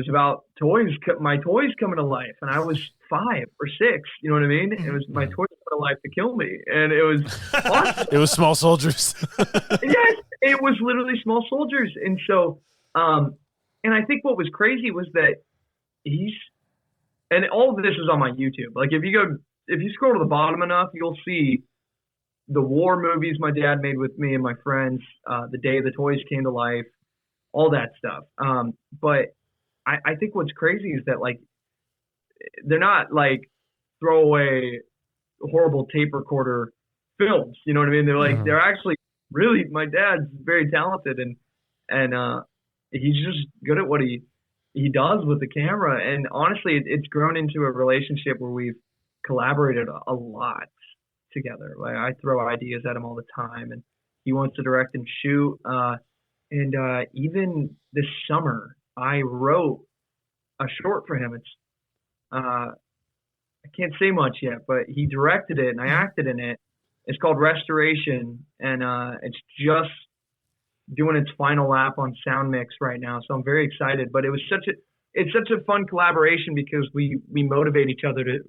about toys, my toys coming to life, and I was 5 or 6, you know what I mean? It was my toys coming to life to kill me, and it was awesome. It was Small Soldiers. Yes, it was literally Small Soldiers. And so, and I think what was crazy was that and all of this is on my YouTube. Like if you scroll to the bottom enough, you'll see the war movies my dad made with me and my friends, the day the toys came to life, all that stuff. But I think what's crazy is that like, they're not like throwaway horrible tape recorder films. You know what I mean? They're like, they're actually really, my dad's very talented, and he's just good at what he does with the camera. And honestly, it's grown into a relationship where we've collaborated a lot together. Like I throw ideas at him all the time, and he wants to direct and shoot. And even this summer, I wrote a short for him. It's I can't say much yet, but he directed it and I acted in it. It's called Restoration, and it's just doing its final lap on sound mix right now. So I'm very excited. But it's such a fun collaboration because we motivate each other to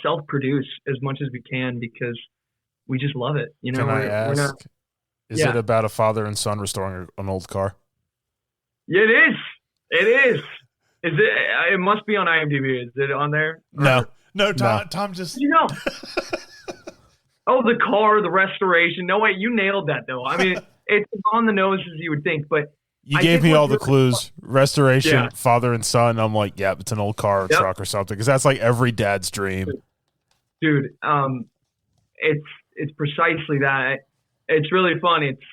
self-produce as much as we can because we just love it. You know, can I ask? Is it about a father and son restoring an old car? Yeah, it is. It is. Is it? It must be on IMDb. Is it on there? No. Tom just. You know. Oh, the car, the restoration. No, wait, you nailed that though. I mean, it's on the nose as you would think, but you gave me all the clues. Restoration, father and son. I'm like, yeah, it's an old car or truck or something because that's like every dad's dream. Dude, it's precisely that. It's really fun. It's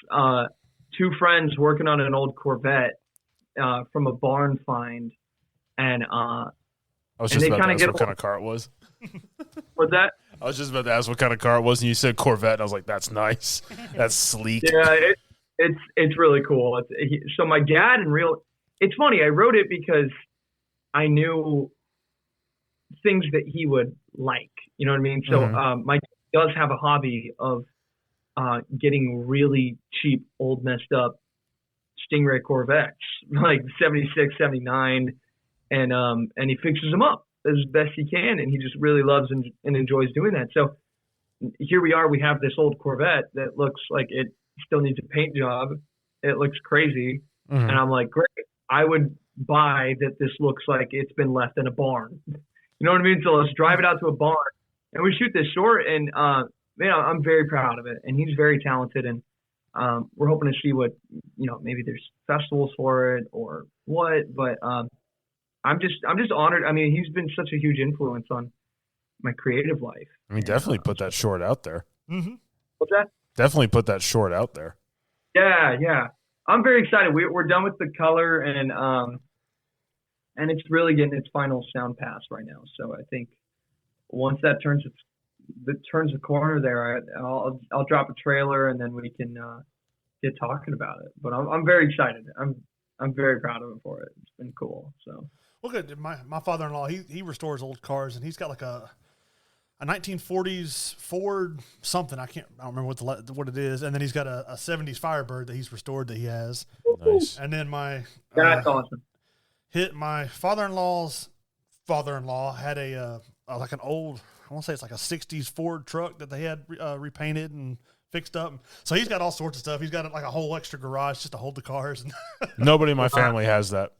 two friends working on an old Corvette from a barn find, and I was just about to ask what kind of car it was. What's that? I was just about to ask what kind of car it was, and you said Corvette, and I was like, that's nice. That's sleek. Yeah, it's really cool. So my dad it's funny, I wrote it because I knew things that he would like. You know what I mean? So my dad does have a hobby of getting really cheap, old, messed up Stingray Corvettes, like 76, 79, and he fixes them up as best he can, and he just really loves and enjoys doing that. So here we are, we have this old Corvette that looks like it still needs a paint job. It looks crazy. And I'm like, great, I would buy that this looks like it's been left in a barn. You know what I mean? So let's drive it out to a barn and we shoot this short, and I'm very proud of it, and he's very talented, and we're hoping to see what, maybe there's festivals for it or what, but I'm just honored. I mean, he's been such a huge influence on my creative life. I mean, definitely put that short out there. Mm-hmm. What's that? Definitely put that short out there. Yeah. I'm very excited. We're done with the color, and it's really getting its final sound pass right now. So I think once that turns the corner there, I'll drop a trailer, and then we can get talking about it. But I'm very excited. I'm very proud of him for it. It's been cool. So. Well, good. My father-in-law, he restores old cars, and he's got like a 1940s Ford something. I don't remember what it is. And then he's got a 70s Firebird that he's restored that he has. Nice. And then that's awesome. My father-in-law's father-in-law had like an old, I want to say it's like a 60s Ford truck that they had repainted and fixed up. So he's got all sorts of stuff. He's got like a whole extra garage just to hold the cars. Nobody in my family has that.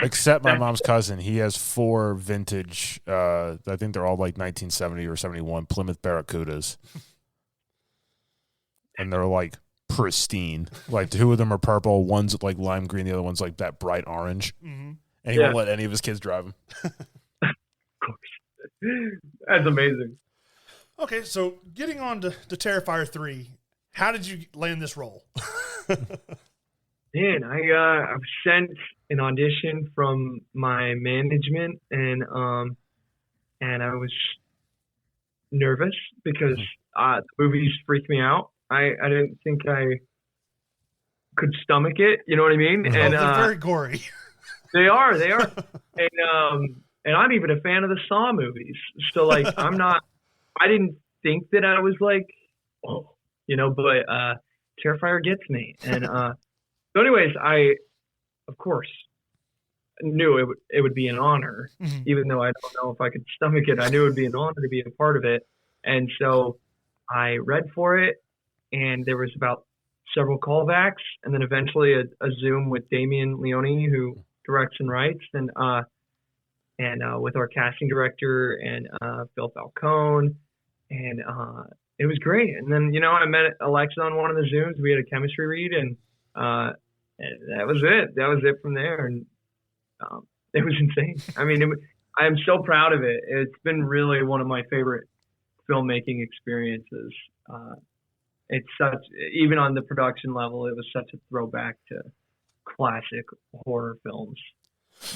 Except my mom's cousin. He has 4 vintage, I think they're all like 1970 or 71 Plymouth Barracudas. And they're like pristine. Like 2 of them are purple, one's like lime green, the other one's like that bright orange. Mm-hmm. And he won't let any of his kids drive them. Of course. That's amazing. Okay, so getting on to Terrifier 3, how did you land this role? Man, I've sent an audition from my management, and I was nervous because the movies freaked me out. I didn't think I could stomach it. You know what I mean? Oh, and they're very gory. They are, and I'm even a fan of the Saw movies. So like, I didn't think that I was like, but Terrifier gets me, and. So anyways, I, of course, knew it would be an honor, even though I don't know if I could stomach it. I knew it would be an honor to be a part of it. And so I read for it, and there was about several callbacks, and then eventually a Zoom with Damien Leone, who directs and writes, and with our casting director and Phil Falcon, and it was great. And then, I met Alexa on one of the Zooms. We had a chemistry read, and that was it. That was it from there, and it was insane. I mean, I am so proud of it. It's been really one of my favorite filmmaking experiences. It's even on the production level, it was such a throwback to classic horror films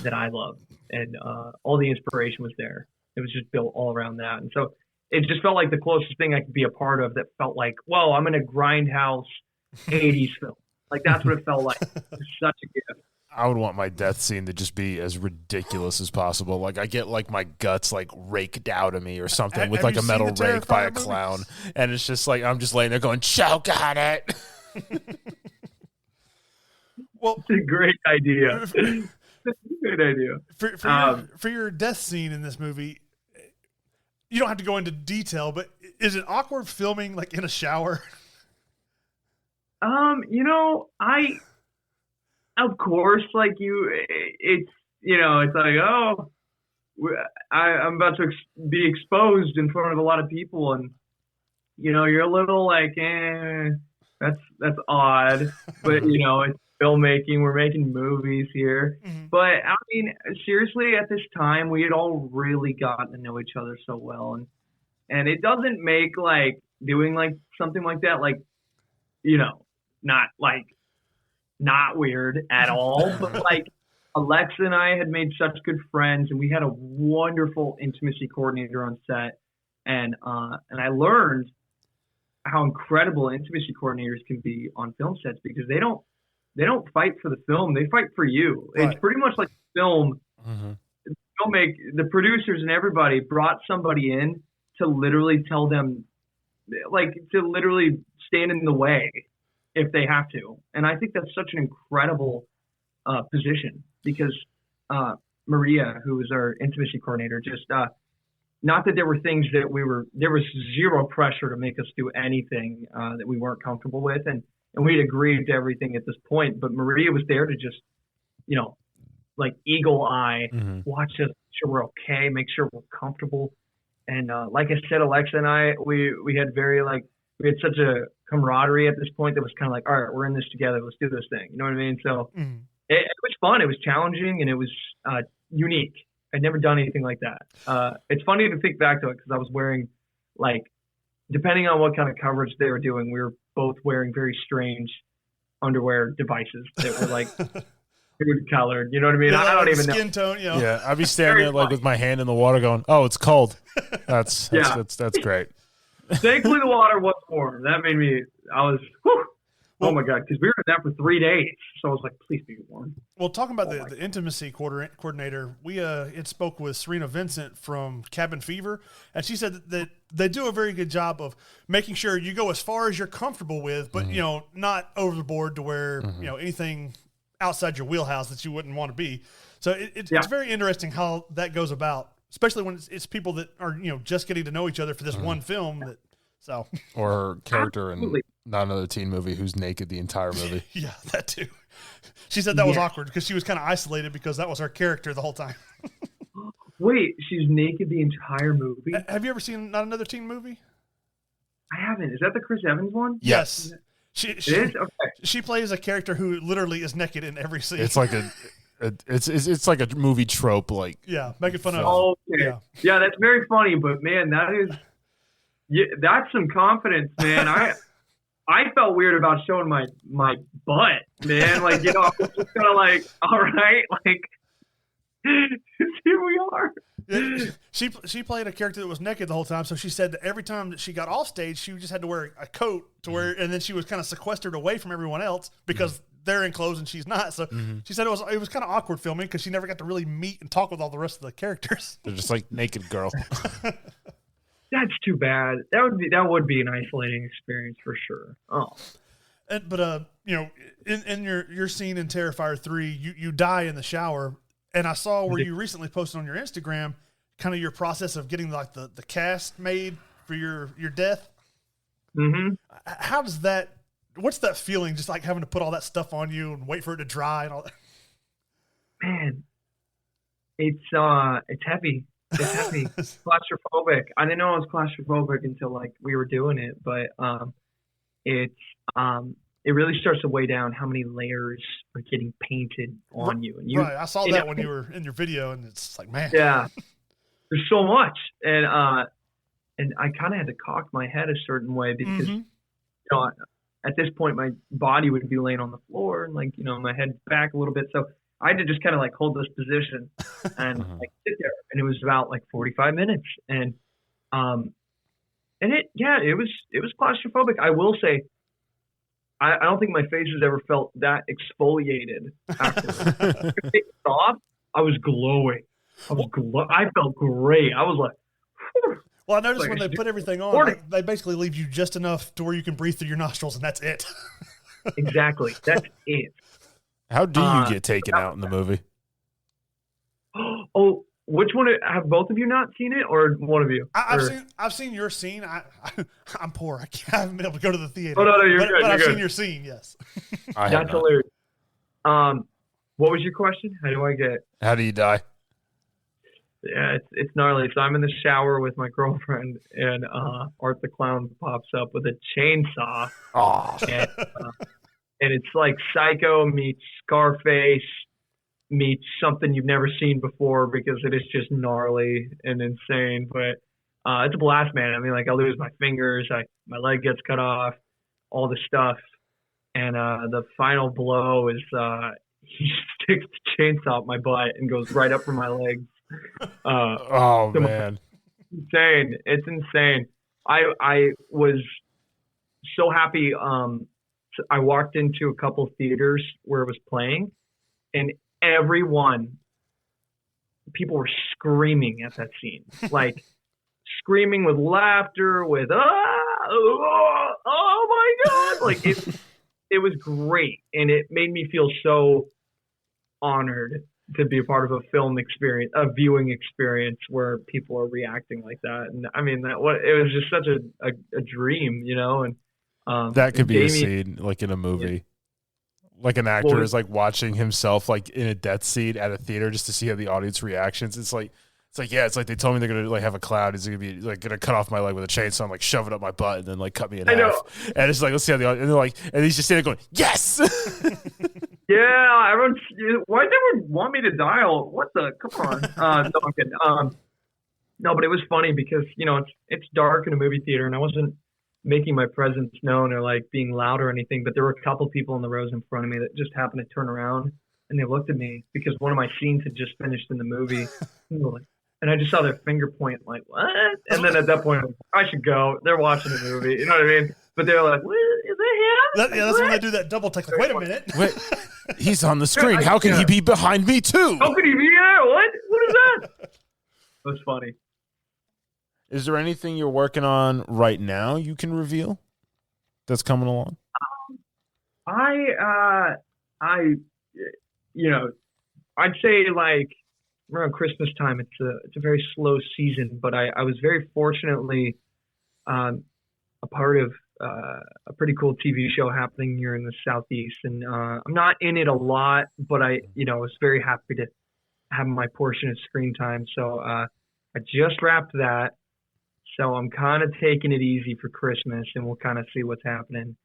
that I love, and all the inspiration was there. It was just built all around that, and so it just felt like the closest thing I could be a part of that felt like, whoa, I'm in a grindhouse 80s film. Like that's what it felt like. It's such a gift. I would want my death scene to just be as ridiculous as possible. Like I get like my guts like raked out of me or something with like a metal rake by a clown, and it's just like I'm just laying there going, choke on it. Well, it's a great idea. It's a great idea. For your death scene in this movie, you don't have to go into detail, but is it awkward filming like in a shower? Of course, like it's like, oh, I'm about to be exposed in front of a lot of people, and you're a little like, that's odd, but it's filmmaking. We're making movies here, but I mean, seriously, at this time, we had all really gotten to know each other so well, and it doesn't make like doing like something like that, like not weird at all, but like Alexa and I had made such good friends, and we had a wonderful intimacy coordinator on set, and I learned how incredible intimacy coordinators can be on film sets, because they don't fight for the film, they fight for you. Right. It's pretty much like film. The producers and everybody brought somebody in to literally tell them, like, to literally stand in the way if they have to. And I think that's such an incredible position, because Maria, who was our intimacy coordinator, just not that there were things that there was zero pressure to make us do anything that we weren't comfortable with, and we'd agreed to everything at this point, but Maria was there to just like eagle eye, watch us, make sure we're okay, make sure we're comfortable. And like I said, Alexa and I, we had we had such a camaraderie at this point that was kind of like, all right, we're in this together. Let's do this thing. You know what I mean? So it was fun. It was challenging, and it was unique. I'd never done anything like that. It's funny to think back to it, because I was wearing, like, depending on what kind of coverage they were doing, we were both wearing very strange underwear devices that were like food colored. You know what I mean? Yeah, I don't even skin know. tone, Yeah, I'd be standing there like with my hand in the water going, oh, it's cold. That's great. Thankfully, the water was warm. That made me, oh my God, because we were in that for 3 days. So I was like, please be warm. Well, talking about the intimacy coordinator, we had spoke with Serena Vincent from Cabin Fever, and she said that they do a very good job of making sure you go as far as you're comfortable with, but, not overboard to where, anything outside your wheelhouse that you wouldn't want to be. So it's very interesting how that goes about, especially when it's people that are, just getting to know each other for this one film. Or her character in Not Another Teen Movie who's naked the entire movie. Yeah, that too. She said that was awkward because she was kind of isolated because that was her character the whole time. Wait, she's naked the entire movie? Have you ever seen Not Another Teen Movie? I haven't. Is that the Chris Evans one? Yes. It is? Okay. She plays a character who literally is naked in every scene. It's like it's like a movie trope, like making fun of. Okay. Yeah, that's very funny, but man, that's some confidence, man. I felt weird about showing my butt, man. Like, I was just kind of like, all right, like, here we are. Yeah, she played a character that was naked the whole time, so she said that every time that she got off stage, she just had to wear a coat to wear, and then she was kind of sequestered away from everyone else because they're in clothes and she's not. So she said it was kind of awkward filming because she never got to really meet and talk with all the rest of the characters. They're just like naked girl. That's too bad. That would be an isolating experience for sure. Oh, but in your scene in Terrifier 3, you die in the shower, and I saw where you recently posted on your Instagram kind of your process of getting like the cast made for your death. How does that? What's that feeling? Just like having to put all that stuff on you and wait for it to dry and all that. Man, it's heavy. It's heavy. It's claustrophobic. I didn't know I was claustrophobic until like we were doing it, but it really starts to weigh down how many layers are getting painted on you. And right, I saw that when you were in your video, and it's like, man, yeah, there's so much, and I kind of had to cock my head a certain way because at this point my body would be laying on the floor and like my head back a little bit, so I had to just kind of like hold this position and like sit there, and it was about like 45 minutes, and it was claustrophobic. I will say, I don't think my face has ever felt that exfoliated afterwards. I took it off, I was glowing. I felt great. I was like, whew. Well, I noticed when they put everything on, they basically leave you just enough to where you can breathe through your nostrils, and that's it. Exactly. That's it. How do you get taken out in the movie? Oh, which one? Have both of you not seen it, or one of you? I've seen your scene. I'm poor. I haven't been able to go to the theater. Oh, no, you're good. But I've seen your scene, yes. That's hilarious. What was your question? How do you die? Yeah, it's gnarly. So I'm in the shower with my girlfriend, and Art the Clown pops up with a chainsaw. Oh. And it's like Psycho meets Scarface meets something you've never seen before, because it is just gnarly and insane. But it's a blast, man. I mean, like, I lose my fingers, my leg gets cut off, all the stuff. And the final blow is he sticks the chainsaw up my butt and goes right up from my legs. Man. Insane. It's insane. I was so happy. I walked into a couple theaters where it was playing, and people were screaming at that scene, like screaming with laughter, with oh my God, like it was great, and it made me feel so honored to be a part of a film experience, a viewing experience where people are reacting like that. And I mean, it was just such a dream, you know. And that could be a scene like in a movie. Yeah. Like an actor is like watching himself like in a death scene at a theater just to see how the audience reactions. It's like they told me they're gonna like have a clown. He's gonna be like gonna cut off my leg with a chainsaw, and like shove it up my butt, and then like cut me in half. And it's like, let's see how the audience, and they're like, and he's just sitting there going, yes. Yeah, everyone's. Why does everyone want me to dial? What the? Come on. No, I'm kidding. No, but it was funny because it's dark in a movie theater, and I wasn't making my presence known or like being loud or anything. But there were a couple people in the rows in front of me that just happened to turn around, and they looked at me because one of my scenes had just finished in the movie. And I just saw their finger point, like, what? And then at that point, I should go. They're watching the movie. You know what I mean? But they're like, what? Is it him? That's when they do that double take. Like, wait a minute. Wait, he's on the screen. How can he be behind me, too? How could he be there? What? What is that? It was funny. Is there anything you're working on right now you can reveal that's coming along? I'd say like around Christmas time, it's a very slow season, but I was very fortunately a part of a pretty cool TV show happening here in the Southeast, and I'm not in it a lot, but I was very happy to have my portion of screen time. So I just wrapped that, so I'm kind of taking it easy for Christmas, and we'll kind of see what's happening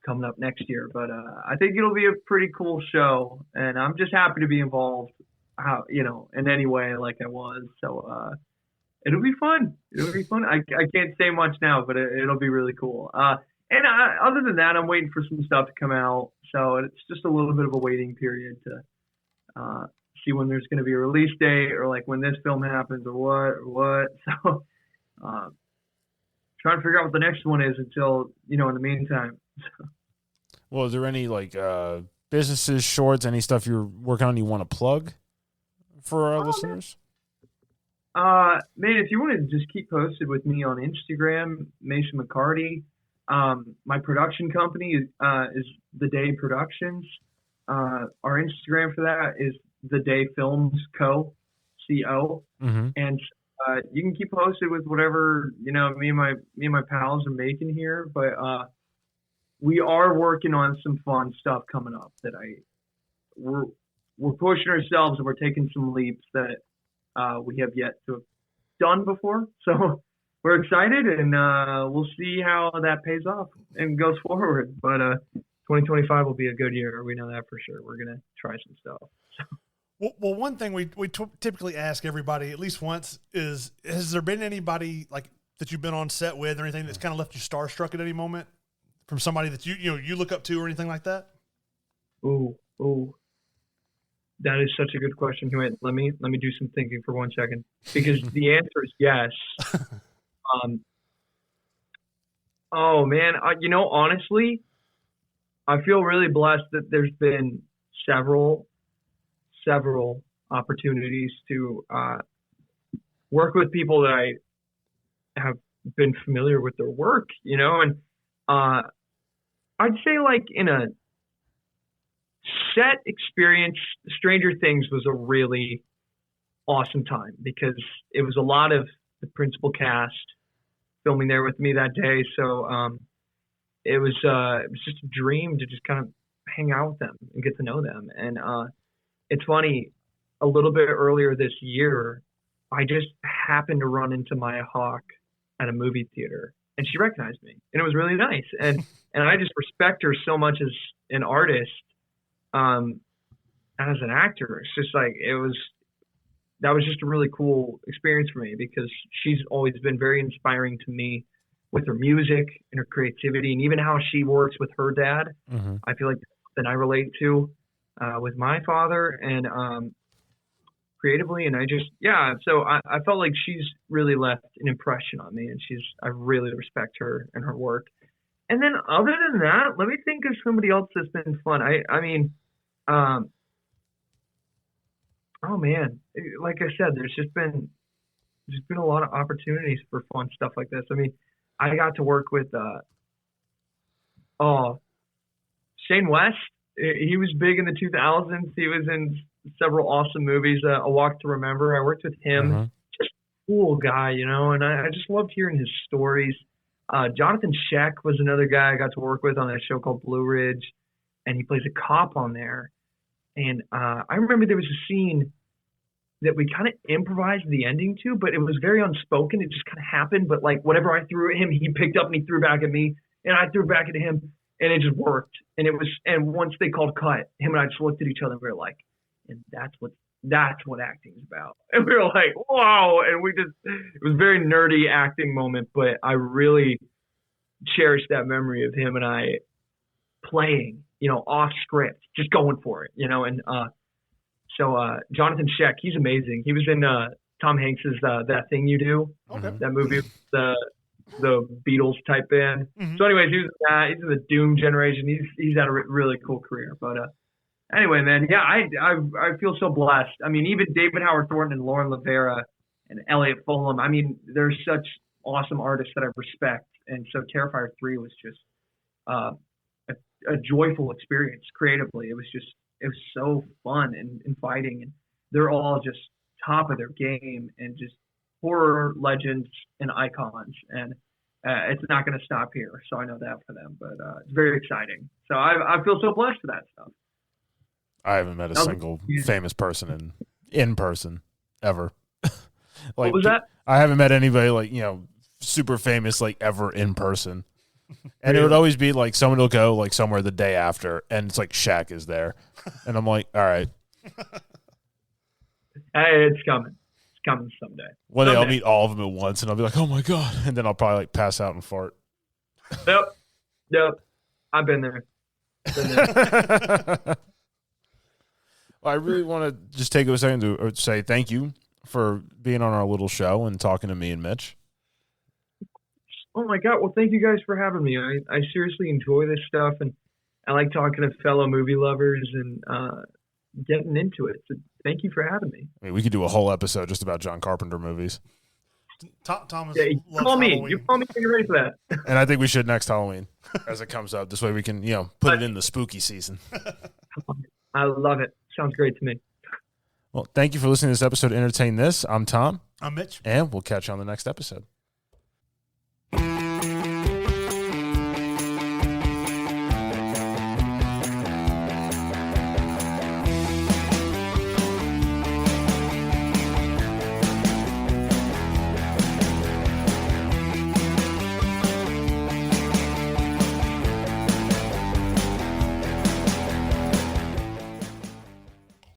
coming up next year. But I think it'll be a pretty cool show, and I'm just happy to be involved, in any way like I was. So it'll be fun. I can't say much now, but it'll be really cool. And other than that, I'm waiting for some stuff to come out. So it's just a little bit of a waiting period to see when there's going to be a release date, or like when this film happens, or what. So trying to figure out what the next one is until, in the meantime. Well, is there any like businesses, shorts, any stuff you're working on you want to plug for our listeners? Man, if you want to just keep posted with me on Instagram, Mason Mecartea. My production company is The Day Productions. Our Instagram for that is The Day Films Co. Mm-hmm. And you can keep posted with whatever me and my pals are making here. But we are working on some fun stuff coming up that we're pushing ourselves, and we're taking some leaps that we have yet to have done before. So we're excited, and we'll see how that pays off and goes forward. But 2025 will be a good year. We know that for sure. We're going to try some stuff. Well, one thing we typically ask everybody at least once is, has there been anybody like that you've been on set with or anything that's kind of left you starstruck at any moment from somebody that you look up to or anything like that? Ooh. That is such a good question. Wait, let me do some thinking for 1 second, because the answer is yes. Oh man, honestly, I feel really blessed that there's been several opportunities to work with people that I have been familiar with their work, and I'd say like in a set experience, Stranger Things was a really awesome time because it was a lot of the principal cast filming there with me that day. So it was just a dream to just kind of hang out with them and get to know them. And it's funny, a little bit earlier this year, I just happened to run into Maya Hawke at a movie theater, and she recognized me, and it was really nice. And I just respect her so much as an artist, and as an actor. It's just like that was just a really cool experience for me because she's always been very inspiring to me with her music and her creativity, and even how she works with her dad. Mm-hmm. I feel like that's something I relate to with my father and creatively. And so I felt like she's really left an impression on me, and I really respect her and her work. And then other than that, let me think of somebody else that's been fun. I mean, oh man, like I said, there's been a lot of opportunities for fun stuff like this. I mean, I got to work with Shane West. He was big in the 2000s. He was in several awesome movies. A Walk to Remember. I worked with him. Mm-hmm. Just a cool guy, and I just loved hearing his stories. Jonathan Sheck was another guy I got to work with on a show called Blue Ridge, and he plays a cop on there. And I remember there was a scene that we kind of improvised the ending to, but it was very unspoken. It just kind of happened. But like whatever I threw at him, he picked up and he threw back at me, and I threw back at him, and it just worked. And once they called cut, him and I just looked at each other and we were like, and that's what acting is about. And we were like, wow. And it was a very nerdy acting moment, but I really cherished that memory of him and I playing, off script, just going for it, and so Jonathan Sheck, he's amazing. He was in Tom Hanks's That Thing You Do, okay. That movie, the Beatles type band. Mm-hmm. So anyways, he's in the Doom generation. He's had a really cool career. But anyway, man, yeah, I feel so blessed. I mean, even David Howard Thornton and Lauren Lavera and Elliot Fulham, I mean, they're such awesome artists that I respect. And so Terrifier 3 was just a joyful experience creatively. It was so fun and inviting, and they're all just top of their game and just horror legends and icons. And it's not going to stop here. So I know that for them, but it's very exciting. So I feel so blessed for that stuff. I haven't met a single famous person in person ever. What was that? I haven't met anybody super famous ever in person. And it would always be someone will go somewhere the day after, and it's Shaq is there, and I'm like, all right, hey, it's coming someday. One day I'll meet all of them at once, and I'll be like, oh my god, and then I'll probably pass out and fart. Yep, I've been there. Well, I really want to just take a second to say thank you for being on our little show and talking to me and Mitch. Oh my God. Well, thank you guys for having me. I seriously enjoy this stuff, and I like talking to fellow movie lovers and getting into it. So thank you for having me. I mean, we could do a whole episode just about John Carpenter movies. Thomas, you call me when you're ready for that. And I think we should next Halloween as it comes up. This way we can, put it in the spooky season. I love it. Sounds great to me. Well, thank you for listening to this episode of Entertain This. I'm Tom. I'm Mitch. And we'll catch you on the next episode.